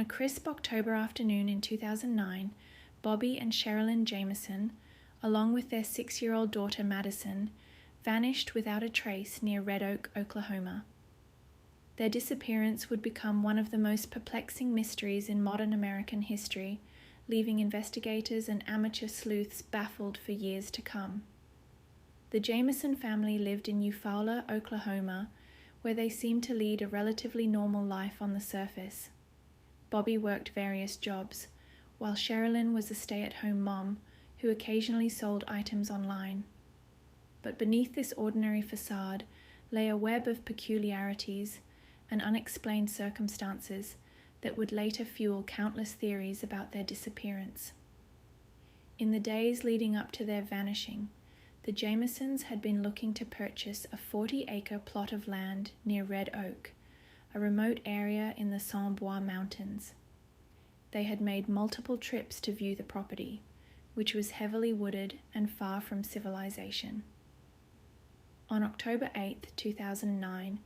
a crisp October afternoon in 2009, Bobby and Sherilyn Jamison, along with their 6-year-old daughter Madison, vanished without a trace near Red Oak, Oklahoma. Their disappearance would become one of the most perplexing mysteries in modern American history, leaving investigators and amateur sleuths baffled for years to come. The Jamison family lived in Eufaula, Oklahoma, where they seemed to lead a relatively normal life on the surface. Bobby worked various jobs, while Sherilyn was a stay-at-home mom who occasionally sold items online. But beneath this ordinary facade lay a web of peculiarities and unexplained circumstances that would later fuel countless theories about their disappearance. In the days leading up to their vanishing, the Jamisons had been looking to purchase a 40-acre plot of land near Red Oak, a remote area in the Saint Bois Mountains. They had made multiple trips to view the property, which was heavily wooded and far from civilization. On October 8, 2009,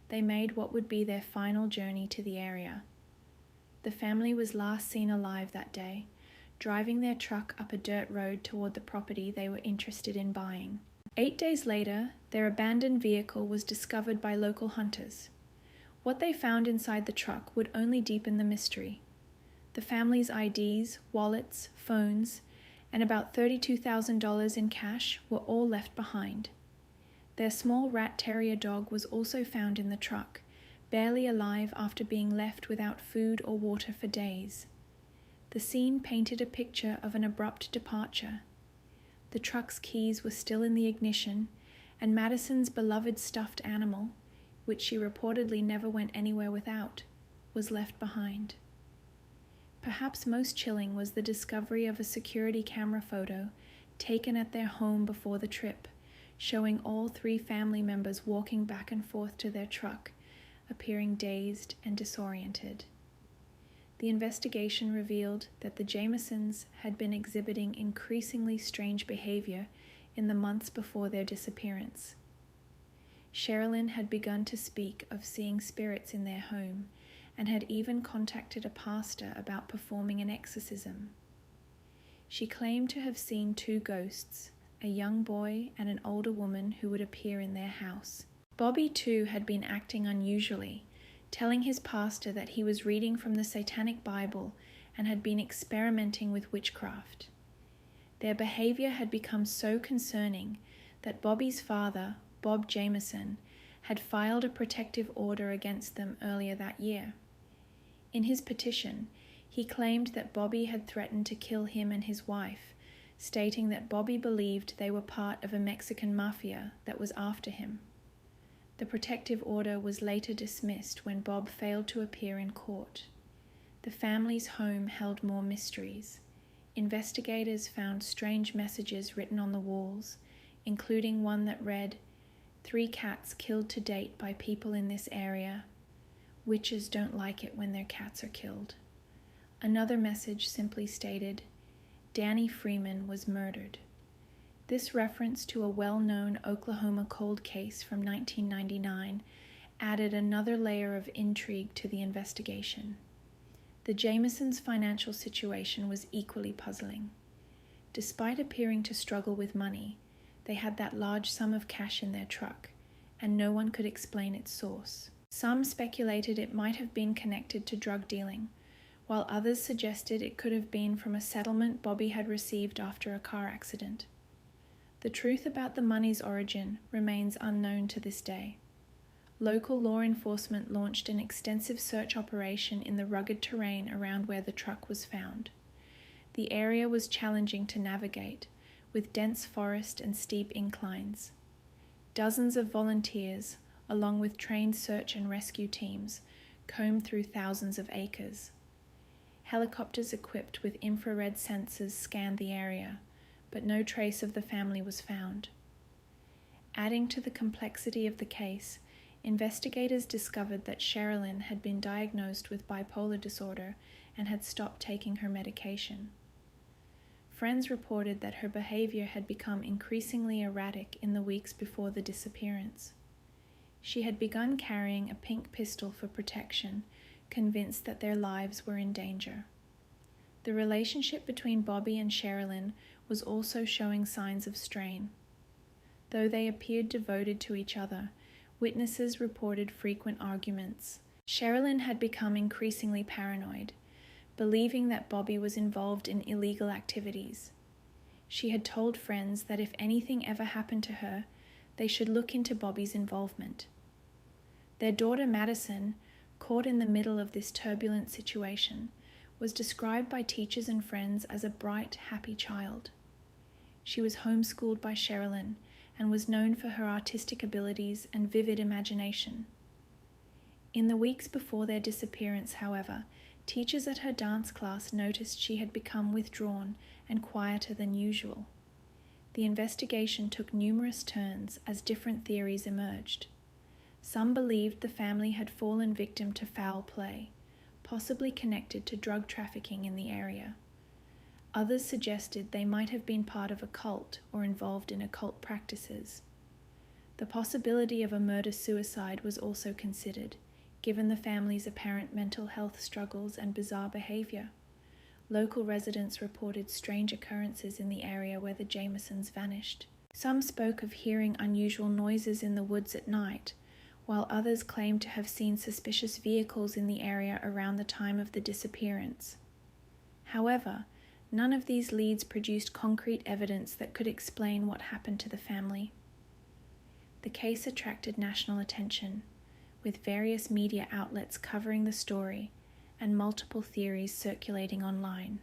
they made what would be their final journey to the area. The family was last seen alive that day, driving their truck up a dirt road toward the property they were interested in buying. 8 days later, their abandoned vehicle was discovered by local hunters. What they found inside the truck would only deepen the mystery. The family's IDs, wallets, phones, and about $32,000 in cash were all left behind. Their small rat terrier dog was also found in the truck, barely alive after being left without food or water for days. The scene painted a picture of an abrupt departure. The truck's keys were still in the ignition, and Madison's beloved stuffed animal, which she reportedly never went anywhere without, was left behind. Perhaps most chilling was the discovery of a security camera photo taken at their home before the trip, showing all 3 family members walking back and forth to their truck, appearing dazed and disoriented. The investigation revealed that the Jamisons had been exhibiting increasingly strange behavior in the months before their disappearance. Sherilyn had begun to speak of seeing spirits in their home and had even contacted a pastor about performing an exorcism. She claimed to have seen 2 ghosts, a young boy and an older woman who would appear in their house. Bobby, too, had been acting unusually, telling his pastor that he was reading from the Satanic Bible and had been experimenting with witchcraft. Their behavior had become so concerning that Bobby's father, Bob Jamison, had filed a protective order against them earlier that year. In his petition, he claimed that Bobby had threatened to kill him and his wife, stating that Bobby believed they were part of a Mexican mafia that was after him. The protective order was later dismissed when Bob failed to appear in court. The family's home held more mysteries. Investigators found strange messages written on the walls, including one that read, "3 cats killed to date by people in this area. Witches don't like it when their cats are killed." Another message simply stated, "Danny Freeman was murdered." This reference to a well-known Oklahoma cold case from 1999 added another layer of intrigue to the investigation. The Jamisons' financial situation was equally puzzling. Despite appearing to struggle with money, they had that large sum of cash in their truck, and no one could explain its source. Some speculated it might have been connected to drug dealing, while others suggested it could have been from a settlement Bobby had received after a car accident. The truth about the money's origin remains unknown to this day. Local law enforcement launched an extensive search operation in the rugged terrain around where the truck was found. The area was challenging to navigate, with dense forest and steep inclines. Dozens of volunteers, along with trained search and rescue teams, combed through thousands of acres. Helicopters equipped with infrared sensors scanned the area, but no trace of the family was found. Adding to the complexity of the case, investigators discovered that Sherilyn had been diagnosed with bipolar disorder and had stopped taking her medication. Friends reported that her behavior had become increasingly erratic in the weeks before the disappearance. She had begun carrying a pink pistol for protection, convinced that their lives were in danger. The relationship between Bobby and Sherilyn was also showing signs of strain. Though they appeared devoted to each other, witnesses reported frequent arguments. Sherilyn had become increasingly paranoid, believing that Bobby was involved in illegal activities. She had told friends that if anything ever happened to her, they should look into Bobby's involvement. Their daughter Madison, caught in the middle of this turbulent situation, was described by teachers and friends as a bright, happy child. She was homeschooled by Sherilyn and was known for her artistic abilities and vivid imagination. In the weeks before their disappearance, however, teachers at her dance class noticed she had become withdrawn and quieter than usual. The investigation took numerous turns as different theories emerged. Some believed the family had fallen victim to foul play, possibly connected to drug trafficking in the area. Others suggested they might have been part of a cult or involved in occult practices. The possibility of a murder-suicide was also considered, given the family's apparent mental health struggles and bizarre behavior. Local residents reported strange occurrences in the area where the Jamisons vanished. Some spoke of hearing unusual noises in the woods at night, while others claimed to have seen suspicious vehicles in the area around the time of the disappearance. However, none of these leads produced concrete evidence that could explain what happened to the family. The case attracted national attention, with various media outlets covering the story and multiple theories circulating online.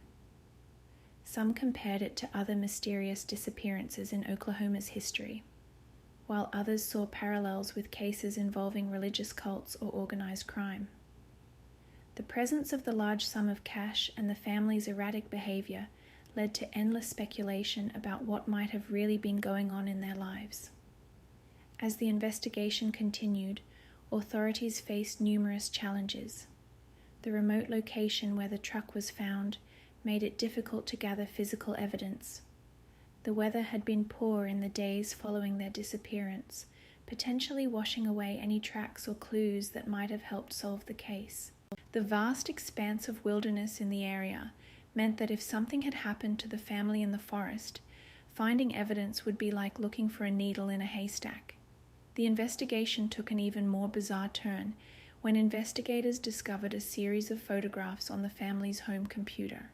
Some compared it to other mysterious disappearances in Oklahoma's history, while others saw parallels with cases involving religious cults or organized crime. The presence of the large sum of cash and the family's erratic behavior led to endless speculation about what might have really been going on in their lives. As the investigation continued, authorities faced numerous challenges. The remote location where the truck was found made it difficult to gather physical evidence. The weather had been poor in the days following their disappearance, potentially washing away any tracks or clues that might have helped solve the case. The vast expanse of wilderness in the area meant that if something had happened to the family in the forest, finding evidence would be like looking for a needle in a haystack. The investigation took an even more bizarre turn when investigators discovered a series of photographs on the family's home computer.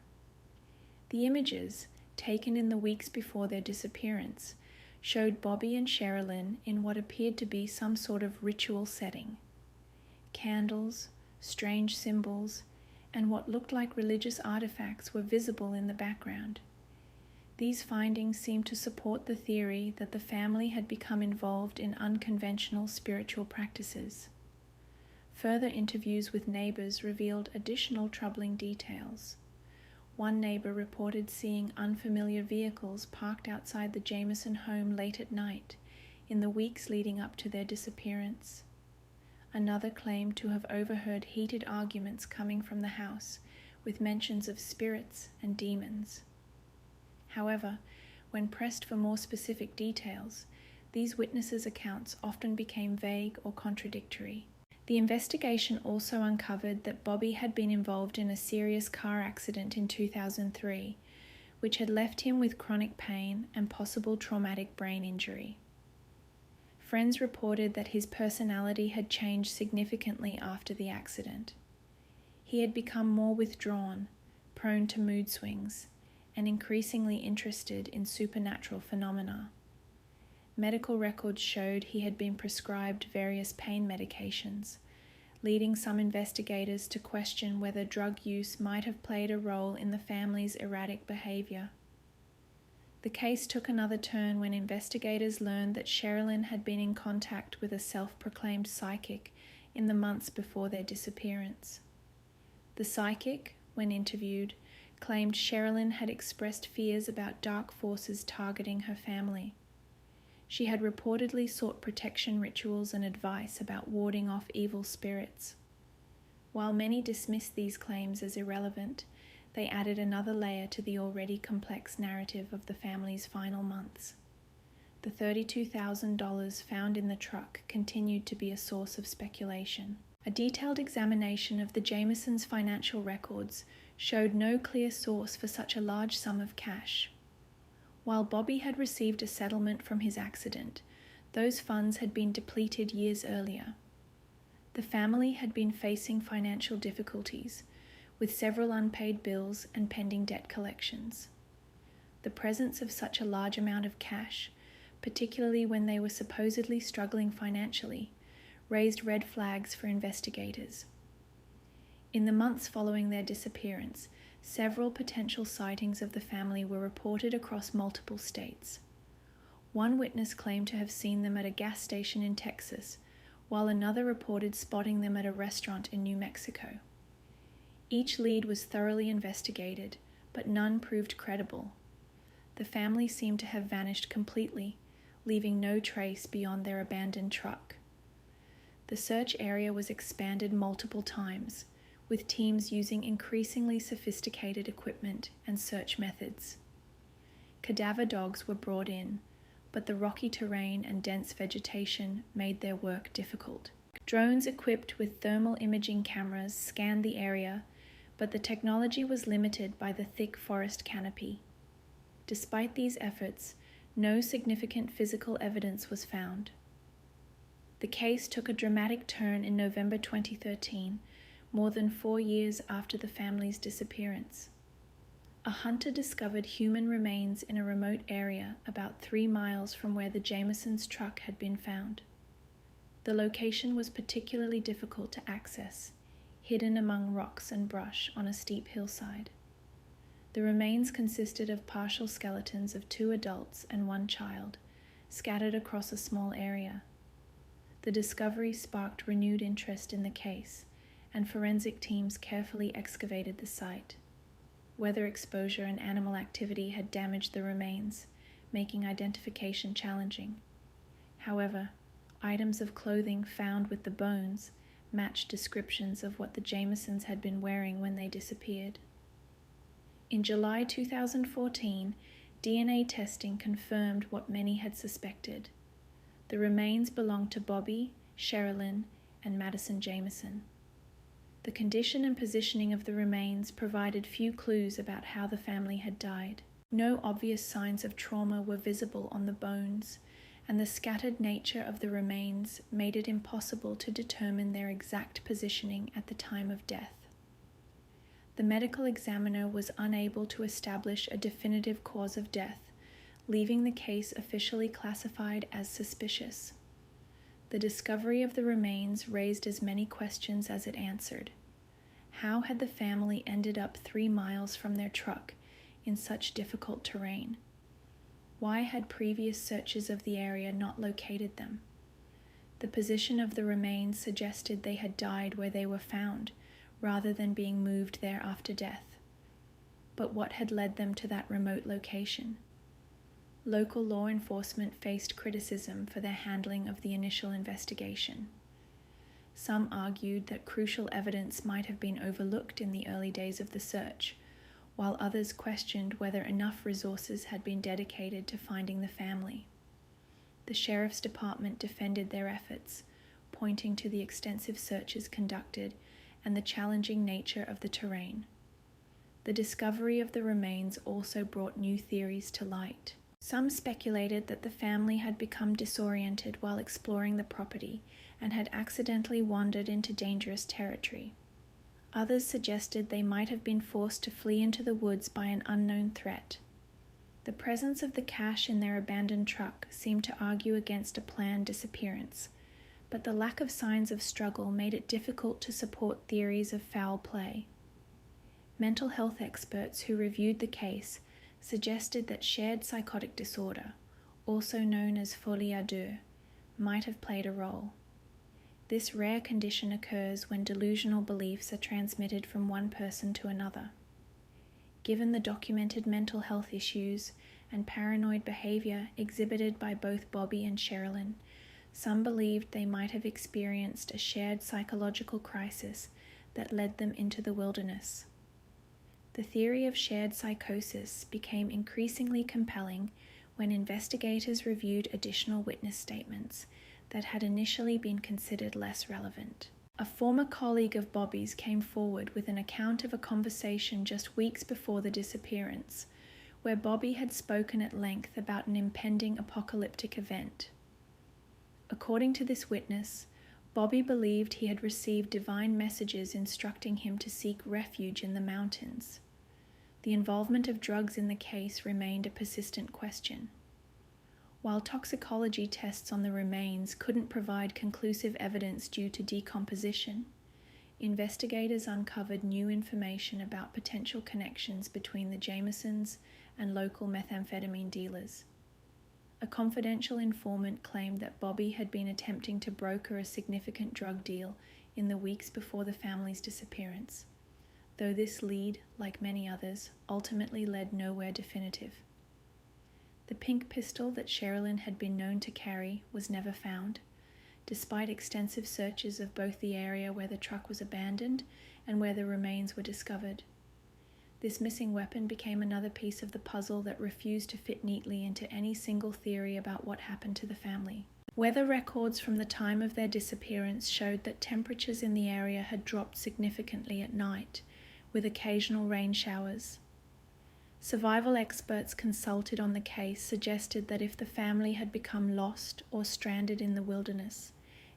The images, taken in the weeks before their disappearance, showed Bobby and Sherilyn in what appeared to be some sort of ritual setting. Candles, strange symbols, and what looked like religious artifacts were visible in the background. These findings seemed to support the theory that the family had become involved in unconventional spiritual practices. Further interviews with neighbors revealed additional troubling details. One neighbor reported seeing unfamiliar vehicles parked outside the Jamison home late at night in the weeks leading up to their disappearance. Another claimed to have overheard heated arguments coming from the house, with mentions of spirits and demons. However, when pressed for more specific details, these witnesses' accounts often became vague or contradictory. The investigation also uncovered that Bobby had been involved in a serious car accident in 2003, which had left him with chronic pain and possible traumatic brain injury. Friends reported that his personality had changed significantly after the accident. He had become more withdrawn, prone to mood swings, and increasingly interested in supernatural phenomena. Medical records showed he had been prescribed various pain medications, leading some investigators to question whether drug use might have played a role in the family's erratic behavior. The case took another turn when investigators learned that Sherilyn had been in contact with a self-proclaimed psychic in the months before their disappearance. The psychic, when interviewed, claimed Sherilyn had expressed fears about dark forces targeting her family. She had reportedly sought protection rituals and advice about warding off evil spirits. While many dismissed these claims as irrelevant, they added another layer to the already complex narrative of the family's final months. The $32,000 found in the truck continued to be a source of speculation. A detailed examination of the Jamisons' financial records showed no clear source for such a large sum of cash. While Bobby had received a settlement from his accident, those funds had been depleted years earlier. The family had been facing financial difficulties, with several unpaid bills and pending debt collections. The presence of such a large amount of cash, particularly when they were supposedly struggling financially, raised red flags for investigators. In the months following their disappearance, several potential sightings of the family were reported across multiple states. One witness claimed to have seen them at a gas station in Texas, while another reported spotting them at a restaurant in New Mexico. Each lead was thoroughly investigated, but none proved credible. The family seemed to have vanished completely, leaving no trace beyond their abandoned truck. The search area was expanded multiple times, with teams using increasingly sophisticated equipment and search methods. Cadaver dogs were brought in, but the rocky terrain and dense vegetation made their work difficult. Drones equipped with thermal imaging cameras scanned the area, but the technology was limited by the thick forest canopy. Despite these efforts, no significant physical evidence was found. The case took a dramatic turn in November 2013, more than 4 years after the family's disappearance. A hunter discovered human remains in a remote area about 3 miles from where the Jamisons' truck had been found. The location was particularly difficult to access, hidden among rocks and brush on a steep hillside. The remains consisted of partial skeletons of 2 adults and 1 child, scattered across a small area. The discovery sparked renewed interest in the case, and forensic teams carefully excavated the site. Weather exposure and animal activity had damaged the remains, making identification challenging. However, items of clothing found with the bones matched descriptions of what the Jamisons had been wearing when they disappeared. In July 2014, DNA testing confirmed what many had suspected. The remains belonged to Bobby, Sherilyn, and Madison Jamison. The condition and positioning of the remains provided few clues about how the family had died. No obvious signs of trauma were visible on the bones, and the scattered nature of the remains made it impossible to determine their exact positioning at the time of death. The medical examiner was unable to establish a definitive cause of death, leaving the case officially classified as suspicious. The discovery of the remains raised as many questions as it answered. How had the family ended up 3 miles from their truck in such difficult terrain? Why had previous searches of the area not located them? The position of the remains suggested they had died where they were found, rather than being moved there after death. But what had led them to that remote location? Local law enforcement faced criticism for their handling of the initial investigation. Some argued that crucial evidence might have been overlooked in the early days of the search, while others questioned whether enough resources had been dedicated to finding the family. The sheriff's department defended their efforts, pointing to the extensive searches conducted and the challenging nature of the terrain. The discovery of the remains also brought new theories to light. Some speculated that the family had become disoriented while exploring the property and had accidentally wandered into dangerous territory. Others suggested they might have been forced to flee into the woods by an unknown threat. The presence of the cash in their abandoned truck seemed to argue against a planned disappearance, but the lack of signs of struggle made it difficult to support theories of foul play. Mental health experts who reviewed the case suggested that shared psychotic disorder, also known as folie à deux, might have played a role. This rare condition occurs when delusional beliefs are transmitted from one person to another. Given the documented mental health issues and paranoid behavior exhibited by both Bobby and Sherilyn, some believed they might have experienced a shared psychological crisis that led them into the wilderness. The theory of shared psychosis became increasingly compelling when investigators reviewed additional witness statements that had initially been considered less relevant. A former colleague of Bobby's came forward with an account of a conversation just weeks before the disappearance, where Bobby had spoken at length about an impending apocalyptic event. According to this witness, Bobby believed he had received divine messages instructing him to seek refuge in the mountains. The involvement of drugs in the case remained a persistent question. While toxicology tests on the remains couldn't provide conclusive evidence due to decomposition, investigators uncovered new information about potential connections between the Jamisons and local methamphetamine dealers. A confidential informant claimed that Bobby had been attempting to broker a significant drug deal in the weeks before the family's disappearance, though this lead, like many others, ultimately led nowhere definitive. The pink pistol that Sherilyn had been known to carry was never found, despite extensive searches of both the area where the truck was abandoned and where the remains were discovered. This missing weapon became another piece of the puzzle that refused to fit neatly into any single theory about what happened to the family. Weather records from the time of their disappearance showed that temperatures in the area had dropped significantly at night, with occasional rain showers. Survival experts consulted on the case suggested that if the family had become lost or stranded in the wilderness,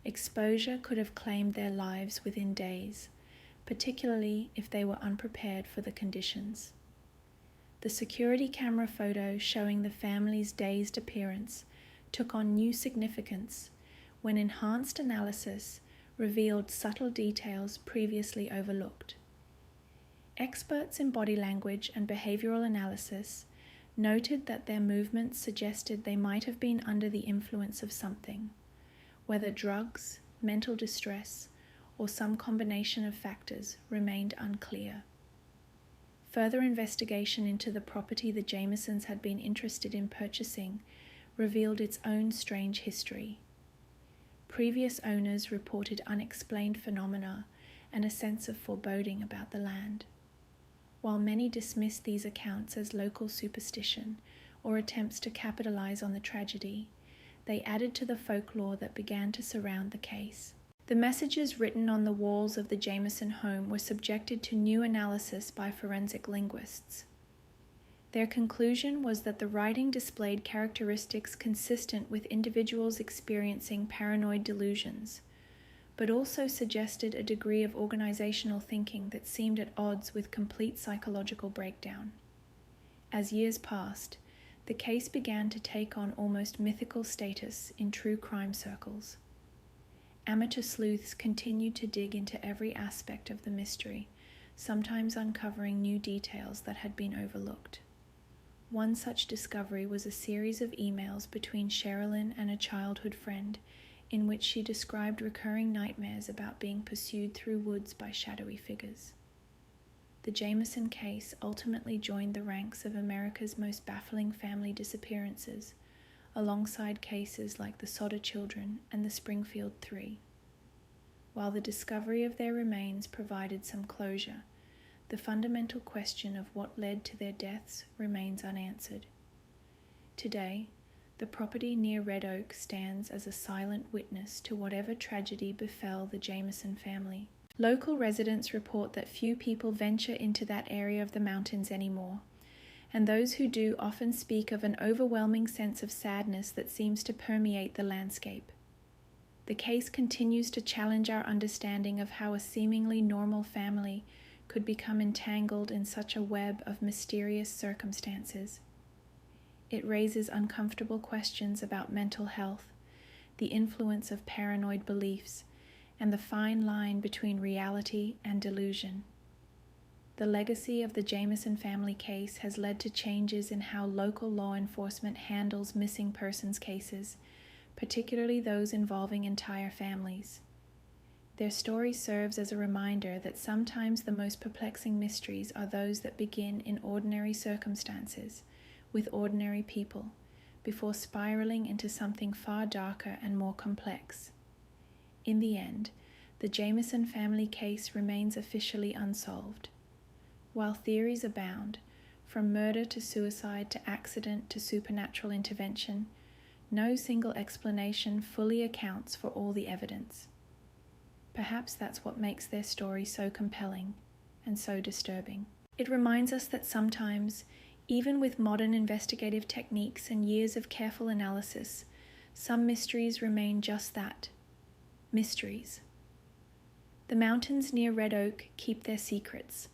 exposure could have claimed their lives within days, particularly if they were unprepared for the conditions. The security camera photo showing the family's dazed appearance took on new significance when enhanced analysis revealed subtle details previously overlooked. Experts in body language and behavioral analysis noted that their movements suggested they might have been under the influence of something, whether drugs, mental distress, or some combination of factors remained unclear. Further investigation into the property the Jamisons had been interested in purchasing revealed its own strange history. Previous owners reported unexplained phenomena and a sense of foreboding about the land. While many dismissed these accounts as local superstition or attempts to capitalize on the tragedy, they added to the folklore that began to surround the case. The messages written on the walls of the Jamison home were subjected to new analysis by forensic linguists. Their conclusion was that the writing displayed characteristics consistent with individuals experiencing paranoid delusions, but also suggested a degree of organizational thinking that seemed at odds with complete psychological breakdown. As years passed, the case began to take on almost mythical status in true crime circles. Amateur sleuths continued to dig into every aspect of the mystery, sometimes uncovering new details that had been overlooked. One such discovery was a series of emails between Sherilyn and a childhood friend, in which she described recurring nightmares about being pursued through woods by shadowy figures. The Jamison case ultimately joined the ranks of America's most baffling family disappearances, alongside cases like the Sodder children and the Springfield Three. While the discovery of their remains provided some closure, the fundamental question of what led to their deaths remains unanswered. Today, the property near Red Oak stands as a silent witness to whatever tragedy befell the Jamison family. Local residents report that few people venture into that area of the mountains anymore, and those who do often speak of an overwhelming sense of sadness that seems to permeate the landscape. The case continues to challenge our understanding of how a seemingly normal family could become entangled in such a web of mysterious circumstances. It raises uncomfortable questions about mental health, the influence of paranoid beliefs, and the fine line between reality and delusion. The legacy of the Jamison family case has led to changes in how local law enforcement handles missing persons cases, particularly those involving entire families. Their story serves as a reminder that sometimes the most perplexing mysteries are those that begin in ordinary circumstances, with ordinary people, before spiraling into something far darker and more complex. In the end, the Jamison family case remains officially unsolved. While theories abound, from murder to suicide to accident to supernatural intervention, no single explanation fully accounts for all the evidence. Perhaps that's what makes their story so compelling and so disturbing. It reminds us that sometimes, even with modern investigative techniques and years of careful analysis, some mysteries remain just that, mysteries. The mountains near Red Oak keep their secrets,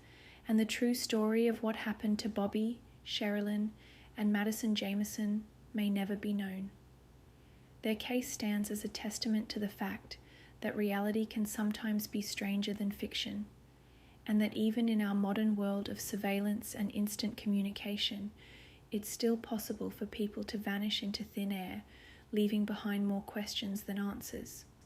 and the true story of what happened to Bobby, Sherilyn, and Madison Jamison may never be known. Their case stands as a testament to the fact that reality can sometimes be stranger than fiction, and that even in our modern world of surveillance and instant communication, it's still possible for people to vanish into thin air, leaving behind more questions than answers.